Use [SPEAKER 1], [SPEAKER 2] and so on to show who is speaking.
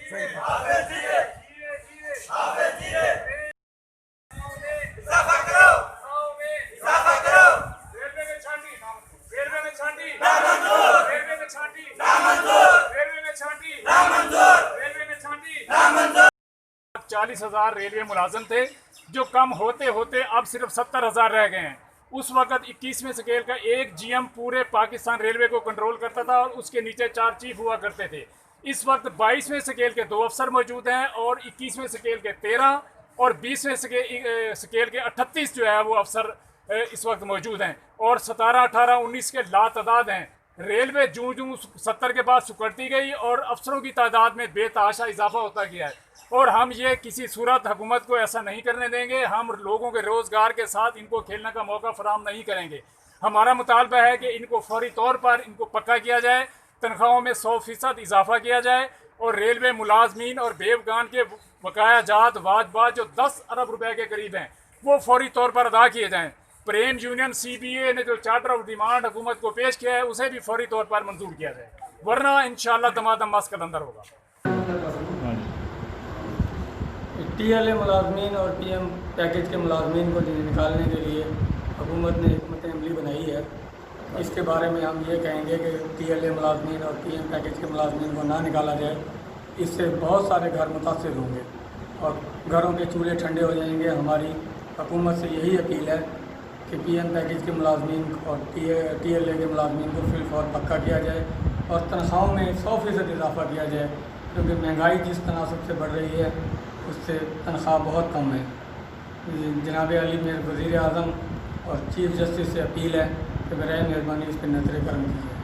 [SPEAKER 1] 40,000 railway मुलाजिम थे, जो कम होते होते अब सिर्फ 70,000 रह गए हैं। उस वक्त 21वें स्केल का एक जीएम पूरे पाकिस्तान रेलवे को कंट्रोल करता था और उसके नीचे 4 चीफ हुआ करते थे। इस वक्त 22वें स्केल के 2 अफसर मौजूद हैं और 21वें स्केल के 13 और 20वें स्केल के 38 जो है वो अफसर इस वक्त मौजूद हैं और 17, 18, 19 के लातदाद हैं। रेलवे जूँ जूँ 70 के बाद सुकड़ती गई और अफसरों की तादाद में बेतहाशा इजाफा होता गया है और हम ये किसी सूरत हुकूमत को ऐसा नहीं करने देंगे। हम लोगों के रोज़गार के साथ इनको खेलने का मौका फराहम नहीं करेंगे। हमारा मुतालबा है कि इनको फौरी तौर पर इनको पक्का किया जाए, तनख्वाहों में 100% इजाफा किया जाए और रेलवे मुलाजमीन और बेवगान के बकाया जात वाजबात जो 10 अरब रुपए के करीब हैं वो फौरी तौर पर अदा किए जाएँ। प्रेम यूनियन CBA ने जो चार्टर ऑफ डिमांड हुकूमत को पेश किया है उसे भी फौरी तौर पर मंजूर किया जाए, वरना इंशाअल्लाह दमादम मस्क अंदर होगा।
[SPEAKER 2] TLA मुलाजमीन और PM पैकेज के मुलाजमीन को निकालने के लिए हुकूमत ने हिकमत अमली बनाई है। इसके बारे में हम ये कहेंगे कि TLA मुलाजमीन और PM पैकेज के मुलाजमीन को ना निकाला जाए। इससे बहुत सारे घर मुतासर होंगे और घरों के चूल्हे ठंडे हो जाएंगे। हमारी हुकूमत से यही अपील है कि PM पैकेज के मुलाजमीन और TLA के मुलाजमीन को फिलफौर पक्का किया जाए और तनख्वाहों में 100% इजाफा किया जाए, क्योंकि महंगाई जिस तनासब से बढ़ रही है उससे तनख्वाह बहुत कम है। जनाब अली मेरे वज़ीर आज़म और चीफ जस्टिस से अपील है कि बराए मेहरबानी इस पर नज़र करम कीजिए।